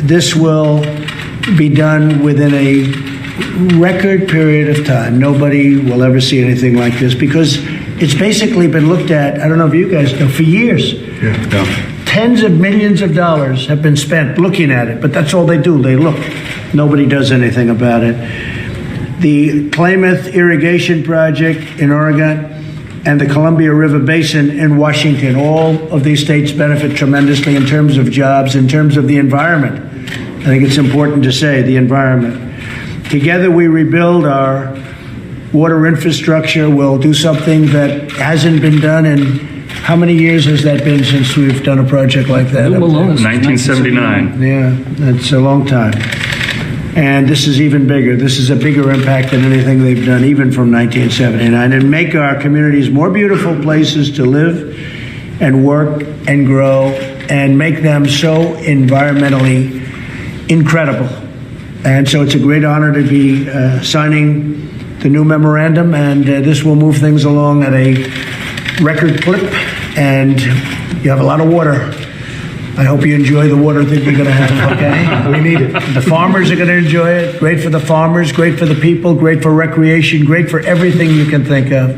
This will be done within a record period of time. Nobody will ever see anything like this because it's basically been looked at, I don't know if you guys know, for years. Tens of millions of dollars have been spent looking at it, but that's all they do. They look. Nobody does anything about it. The Klamath Irrigation Project in Oregon and the Columbia River Basin in Washington, all of these states benefit tremendously in terms of jobs, in terms of the environment. I think it's important to say the environment. Together we rebuild our water infrastructure. We'll do something that hasn't been done in, how many years has that been since we've done a project like that? 1979. Yeah, that's a long time. And this is even bigger. This is a bigger impact than anything they've done, even from 1979, and make our communities more beautiful places to live and work and grow and make them so environmentally incredible. And so it's a great honor to be signing the new memorandum, and this will move things along at a record clip, and you have a lot of water. I hope you enjoy the water that you're going to have, okay? We need it. The farmers are going to enjoy it. Great for the farmers, great for the people, great for recreation, great for everything you can think of.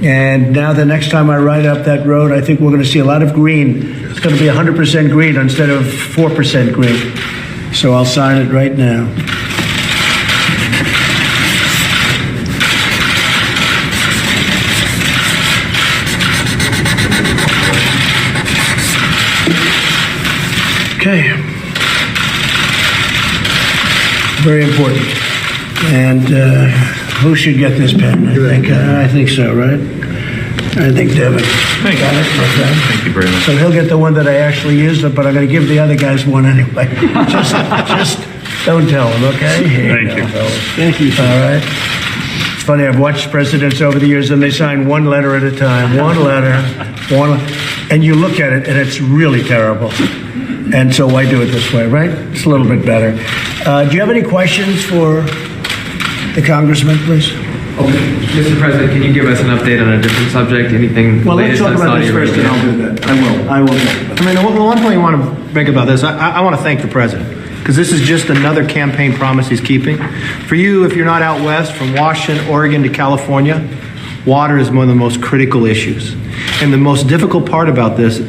And now the next time I ride up that road, I think we're going to see a lot of green. It's going to be 100% green instead of 4% green. So I'll sign it right now. Okay. Very important. And who should get this pen? I think so, right? I think Devin. Thank you. Got it, my friend. Thank you very much. So he'll get the one that I actually used, but I'm going to give the other guys one anyway. just don't tell him, okay? Thank you. Thank you. All right. It's funny, I've watched presidents over the years, and they sign one letter at a time. One letter. And you look at it, and it's really terrible. And so why do it this way, right? It's a little bit better. Do you have any questions for the congressman, please? Okay. Mr. President, can you give us an update on a different subject? Anything Well, let's related talk to about Saudi this first, and Arabia? I'll do that. I will. I mean, the one point I want to make about this, I want to thank the president, because this is just another campaign promise he's keeping. For you, if you're not out west, from Washington, Oregon to California, water is one of the most critical issues. And the most difficult part about this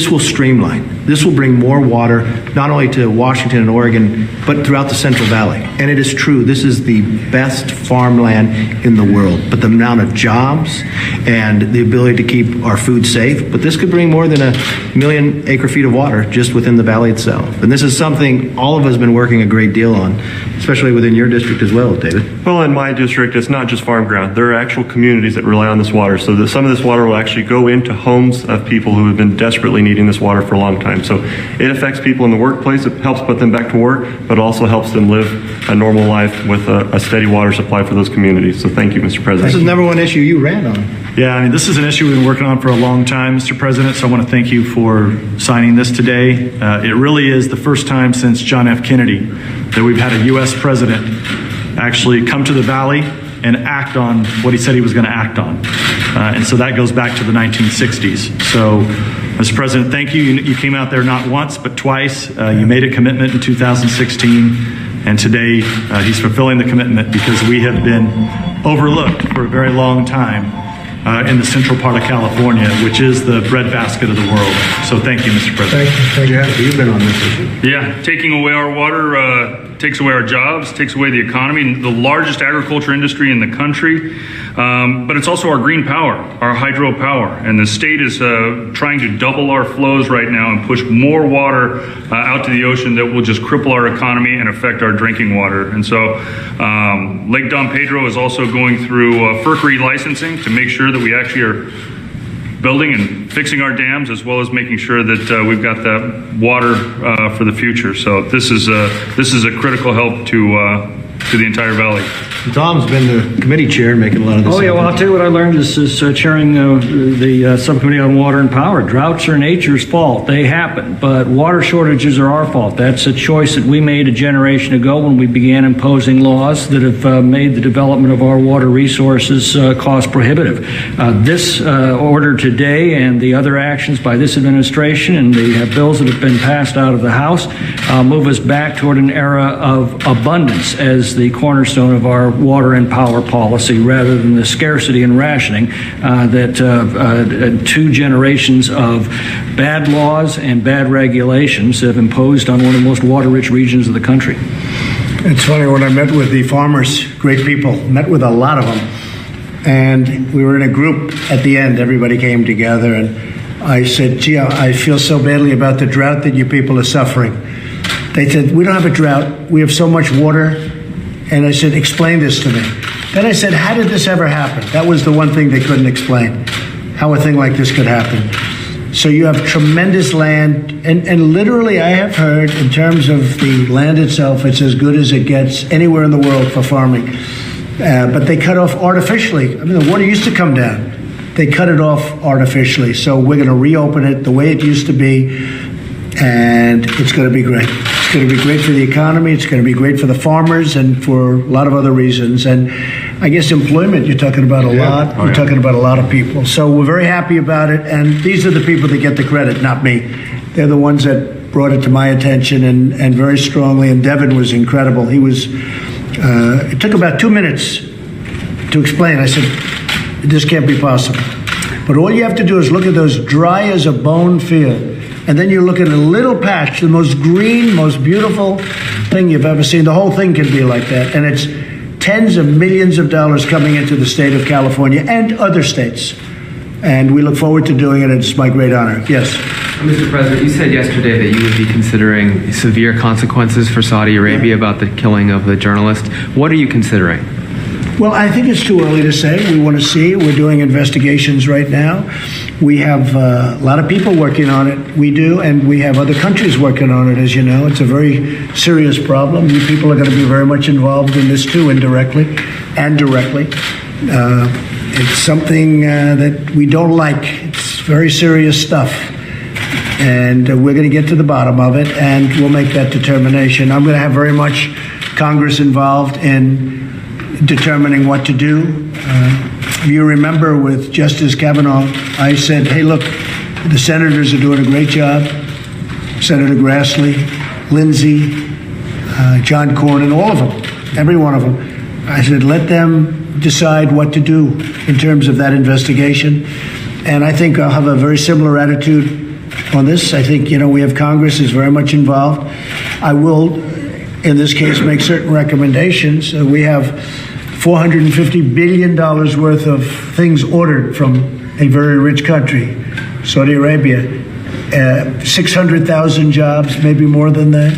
will streamline. This will bring more water, not only to Washington and Oregon, but throughout the Central Valley. And it is true, this is the best farmland in the world. But the amount of jobs and the ability to keep our food safe, but this could bring more than 1 million acre feet of water just within the valley itself. And this is something all of us have been working a great deal on, especially within your district as well, David. Well, in my district, it's not just farm ground. There are actual communities that rely on this water. So that some of this water will actually go into homes of people who have been desperately needing this water for a long time. So it affects people in the workplace. It helps put them back to work, but also helps them live a normal life with a steady water supply for those communities. So thank you, Mr. President. This is number one issue you ran on. Yeah, I mean, this is an issue we've been working on for a long time, Mr. President, so I want to thank you for signing this today. It really is the first time since John F. Kennedy that we've had a U.S. president actually come to the Valley and act on what he said he was going to act on. And so that goes back to the 1960s. So, Mr. President, thank you. You came out there not once, but twice. You made a commitment in 2016, and today he's fulfilling the commitment because we have been overlooked for a very long time in the central part of California, which is the breadbasket of the world. So thank you, Mr. President. Thank you. You've been on this issue. Yeah, taking away our water takes away our jobs, takes away the economy, the largest agriculture industry in the country, but it's also our green power, our hydropower. And the state is trying to double our flows right now and push more water out to the ocean that will just cripple our economy and affect our drinking water. And so Lake Don Pedro is also going through FERC licensing to make sure that we actually are building and fixing our dams, as well as making sure that we've got that water for the future. So this is a critical help to to the entire valley. Tom's been the committee chair making a lot of this. Oh, yeah, well, I'll tell you what I learned is chairing the Subcommittee on Water and Power. Droughts are nature's fault. They happen. But water shortages are our fault. That's a choice that we made a generation ago when we began imposing laws that have made the development of our water resources cost prohibitive. This order today and the other actions by this administration and the bills that have been passed out of the House move us back toward an era of abundance as the cornerstone of our water and power policy rather than the scarcity and rationing that 2 generations of bad laws and bad regulations have imposed on one of the most water-rich regions of the country. It's funny, when I met with the farmers, great people, met with a lot of them, and we were in a group at the end, everybody came together, and I said, gee, I feel so badly about the drought that you people are suffering. They said, we don't have a drought, we have so much water. And I said, explain this to me. Then I said, how did this ever happen? That was the one thing they couldn't explain, how a thing like this could happen. So you have tremendous land, and literally I have heard, in terms of the land itself, it's as good as it gets anywhere in the world for farming. But they cut off artificially. I mean, the water used to come down. They cut it off artificially. So we're going to reopen it the way it used to be, and it's going to be great. It's going to be great for the economy. It's going to be great for the farmers and for a lot of other reasons. And I guess employment, you're talking about a lot. You're talking about a lot of people. So we're very happy about it. And these are the people that get the credit, not me. They're the ones that brought it to my attention and very strongly. And Devin was incredible. He was, it took about 2 minutes to explain. I said, this can't be possible. But all you have to do is look at those dry as a bone field. And then you look at a little patch, the most green, most beautiful thing you've ever seen. The whole thing can be like that. And it's tens of millions of dollars coming into the state of California and other states. And we look forward to doing it. It's my great honor. Yes. Mr. President, you said yesterday that you would be considering severe consequences for Saudi Arabia about the killing of the journalist. What are you considering? Well, I think it's too early to say. We want to see. We're doing investigations right now. We have a lot of people working on it. We do, and we have other countries working on it, as you know. It's a very serious problem. You people are going to be very much involved in this, too, indirectly and directly. It's something that we don't like. It's very serious stuff. And we're going to get to the bottom of it, and we'll make that determination. I'm going to have very much Congress involved in determining what to do. You remember with Justice Kavanaugh, I said, hey, look, the senators are doing a great job. Senator Grassley, Lindsey, John Cornyn, all of them, every one of them. I said, let them decide what to do in terms of that investigation. And I think I'll have a very similar attitude on this. I think, we have Congress is very much involved. I will, in this case, make certain recommendations. We have $450 billion worth of things ordered from a very rich country, Saudi Arabia. 600,000 jobs, maybe more than that.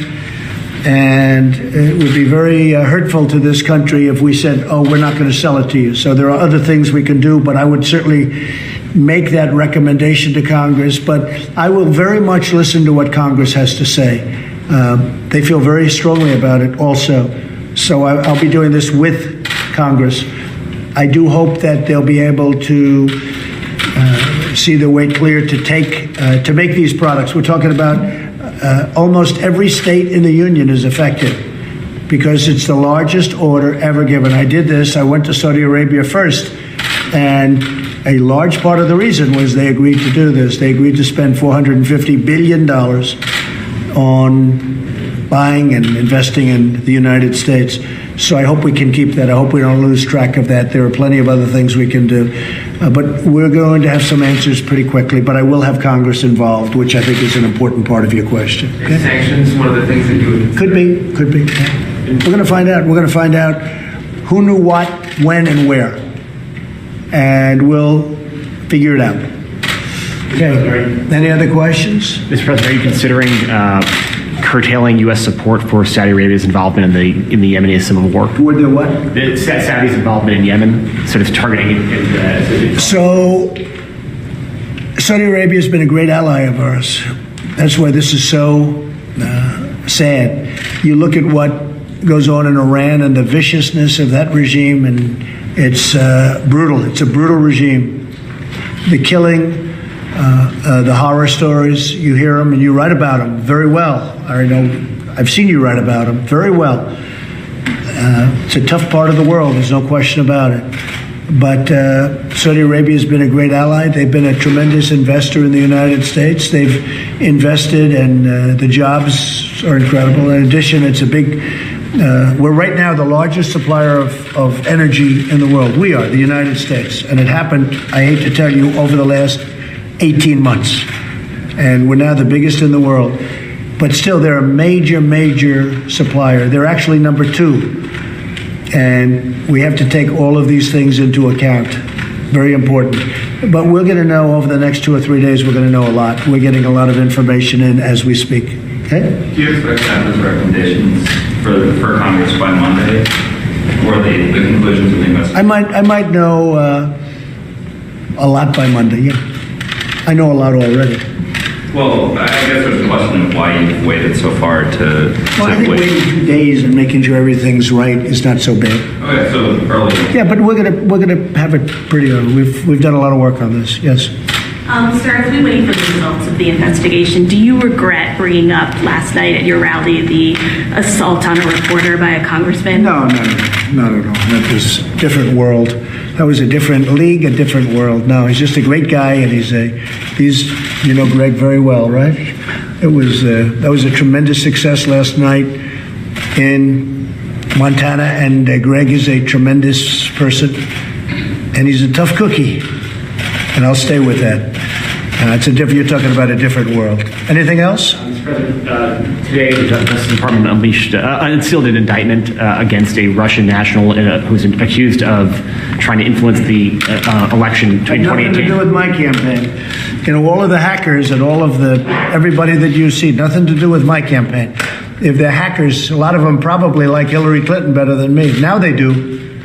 And it would be very hurtful to this country if we said, oh, we're not going to sell it to you. So there are other things we can do, but I would certainly make that recommendation to Congress. But I will very much listen to what Congress has to say. They feel very strongly about it also. So I'll be doing this with Congress. I do hope that they'll be able to see their way clear to make these products. We're talking about almost every state in the union is affected because it's the largest order ever given. I did this. I went to Saudi Arabia first, and a large part of the reason was they agreed to do this. They agreed to spend $450 billion on buying and investing in the United States. So I hope we can keep that. I hope we don't lose track of that. There are plenty of other things we can do. But we're going to have some answers pretty quickly. But I will have Congress involved, which I think is an important part of your question. Okay? Sanctions, one of the things that you would... Could be. We're going to find out. We're going to find out who knew what, when, and where. And we'll figure it out. Okay. Any other questions? Mr. President, are you considering curtailing U.S. support for Saudi Arabia's involvement in the Yemeni civil war? Would the what? The Saudi's involvement in Yemen, sort of targeting it. So, Saudi Arabia has been a great ally of ours. That's why this is so sad. You look at what goes on in Iran and the viciousness of that regime, and it's brutal. It's a brutal regime. The killing, the horror stories, you hear them and you write about them very well. I know I've seen you write about them very well. It's a tough part of the world, there's no question about it. But Saudi Arabia has been a great ally. They've been a tremendous investor in the United States. They've invested, and the jobs are incredible. In addition, it's a big, we're right now the largest supplier of energy in the world. We are, the United States. And it happened, I hate to tell you, over the last 18 months. And we're now the biggest in the world. But still, they're a major, major supplier. They're actually number 2. And we have to take all of these things into account. Very important. But we're going to know over the next 2 or 3 days, we're going to know a lot. We're getting a lot of information in as we speak. Okay? Do you expect to have those recommendations for Congress by Monday? Or the conclusions of the investigation? I might know a lot by Monday, yeah. I know a lot already. Well, I guess there's a question of why you've waited so far to Well, I think wait. waiting 2 days and making sure everything's right is not so bad. Okay, so early. Yeah, but we're gonna have it pretty early. We've done a lot of work on this. Yes. Sir, as we wait for the results of the investigation, do you regret bringing up last night at your rally the assault on a reporter by a congressman? No, not at all. That was a different world. That was a different league, a different world. No, he's just a great guy, and he's you know Greg very well, right? That was a tremendous success last night in Montana, and Greg is a tremendous person, and he's a tough cookie, and I'll stay with that. You're talking about a different world. Anything else? Mr. President, today the Justice Department unsealed an indictment against a Russian national who's accused of trying to influence the election in Had nothing 2018. to do with my campaign. You know, all of the hackers and all of everybody that you see, nothing to do with my campaign. If they're hackers, a lot of them probably like Hillary Clinton better than me. Now they do.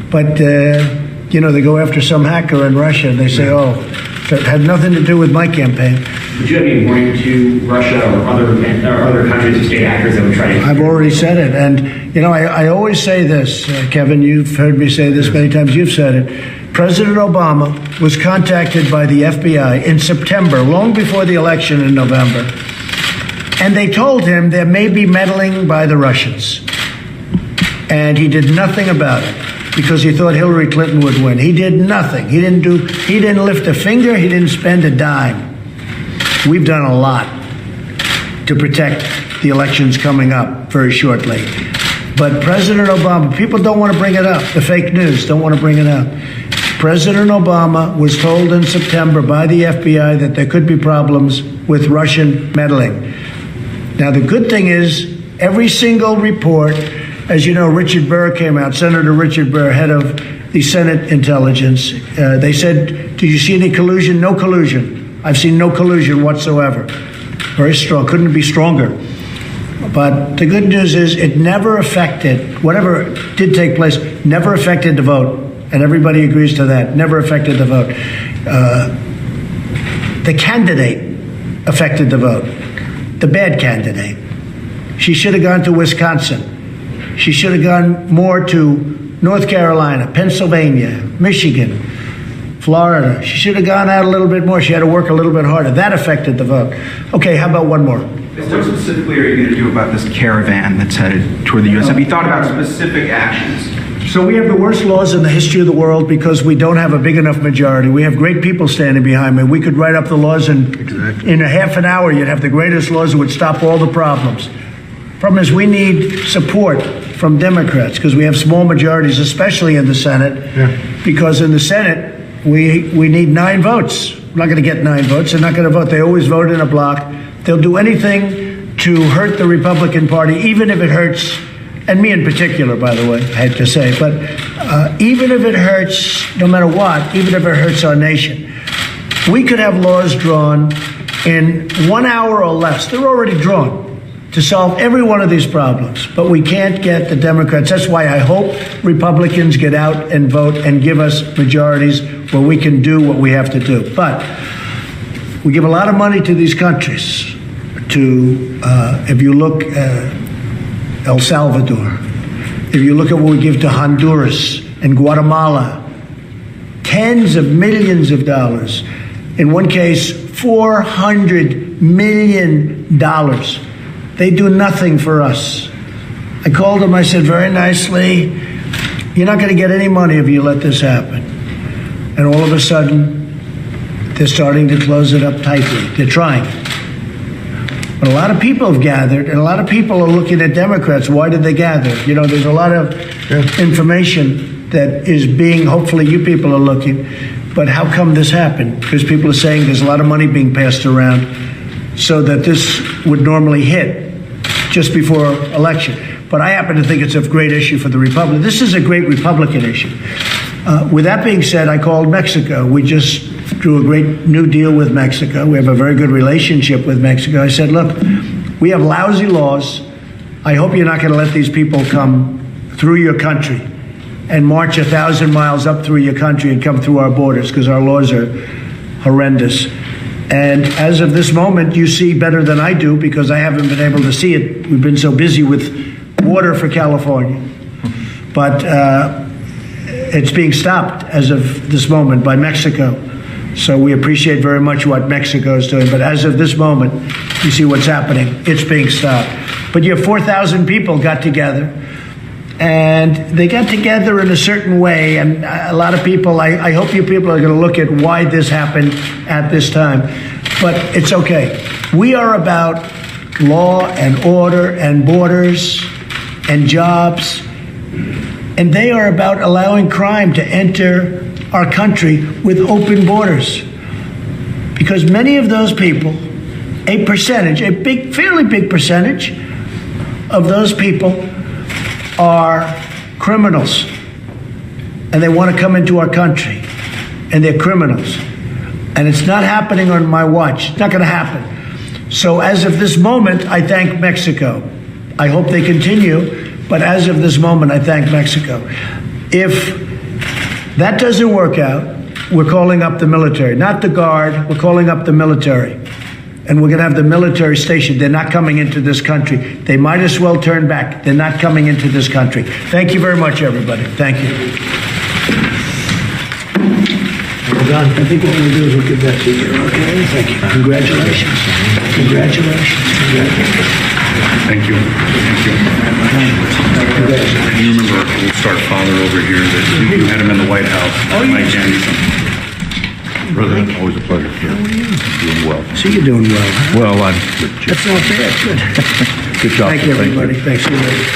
But, you know, they go after some hacker in Russia and they say, oh, that had nothing to do with my campaign. Would you have any warning to Russia or other countries or state actors that would try to... I've already said it. And, you know, I always say this, Kevin, you've heard me say this many times, you've said it. President Obama was contacted by the FBI in September, long before the election in November. And they told him there may be meddling by the Russians. And he did nothing about it because he thought Hillary Clinton would win. He did nothing. He didn't lift a finger. He didn't spend a dime. We've done a lot to protect the elections coming up very shortly. But President Obama, people don't want to bring it up. The fake news don't want to bring it up. President Obama was told in September by the FBI that there could be problems with Russian meddling. Now, the good thing is every single report, as you know, Richard Burr came out, Senator Richard Burr, head of the Senate Intelligence. They said, do you see any collusion? No collusion. I've seen no collusion whatsoever. Very strong. Couldn't be stronger. But the good news is it never affected, whatever did take place, never affected the vote. And everybody agrees to that. Never affected the vote. The candidate affected the vote. The bad candidate. She should have gone to Wisconsin. She should have gone more to North Carolina, Pennsylvania, Michigan, Florida. She should have gone out a little bit more. She had to work a little bit harder. That affected the vote. Okay, how about one more? What specifically are you going to do about this caravan that's headed toward the U.S.? Have you thought about specific actions? So we have the worst laws in the history of the world because we don't have a big enough majority. We have great people standing behind me. We could write up the laws in a half an hour. You'd have the greatest laws that would stop all the problems. Problem is we need support from Democrats because we have small majorities, especially in the Senate. Because in the Senate, we need 9 votes. We're not going to get 9 votes. They're not going to vote. They always vote in a block. They'll do anything to hurt the Republican Party, even if it hurts, and me in particular, by the way, I had to say, but even if it hurts, no matter what, even if it hurts our nation, we could have laws drawn in 1 hour or less. They're already drawn to solve every one of these problems, but we can't get the Democrats. That's why I hope Republicans get out and vote and give us majorities where we can do what we have to do. But we give a lot of money to these countries. If you look El Salvador, if you look at what we give to Honduras and Guatemala, tens of millions of dollars. In one case, $400 million. They do nothing for us. I called them, I said very nicely, you're not going to get any money if you let this happen. And all of a sudden, they're starting to close it up tightly. They're trying. But a lot of people have gathered, and a lot of people are looking at Democrats. Why did they gather? You know, there's a lot of information that is being, hopefully you people are looking, but how come this happened? Because people are saying there's a lot of money being passed around so that this would normally hit just before election. But I happen to think it's a great issue for the Republicans. This is a great Republican issue. With that being said, I called Mexico. We just drew a great new deal with Mexico. We have a very good relationship with Mexico. I said, look, we have lousy laws. I hope you're not going to let these people come through your country and march 1,000 miles up through your country and come through our borders, because our laws are horrendous. And as of this moment, you see better than I do, because I haven't been able to see it. We've been so busy with water for California. But it's being stopped as of this moment by Mexico. So we appreciate very much what Mexico is doing. But as of this moment, you see what's happening. It's being stopped. But your 4,000 people got together, and they got together in a certain way. And a lot of people, I hope you people are going to look at why this happened at this time. But it's okay. We are about law and order and borders and jobs. And they are about allowing crime to enter our country with open borders. Because many of those people, a percentage, a big, fairly big percentage of those people are criminals. And they want to come into our country. And they're criminals. And it's not happening on my watch. It's not going to happen. So as of this moment, I thank Mexico. I hope they continue. But as of this moment, I thank Mexico. If that doesn't work out, we're calling up the military. Not the Guard, we're calling up the military. And we're going to have the military stationed. They're not coming into this country. They might as well turn back. They're not coming into this country. Thank you very much, everybody. Thank you. We're done. I think what we're going to do is we'll get back to you. Okay? Thank you. Congratulations. Congratulations. Congratulations. Thank you. Thank you. You remember our Gold Star father over here that you had him in the White House, Mike Anderson. President, always a pleasure. Doing well. See, you're doing well. Huh? Well, I'm That's not bad. Good. Good job. Thank you, everybody. Thanks. See you later.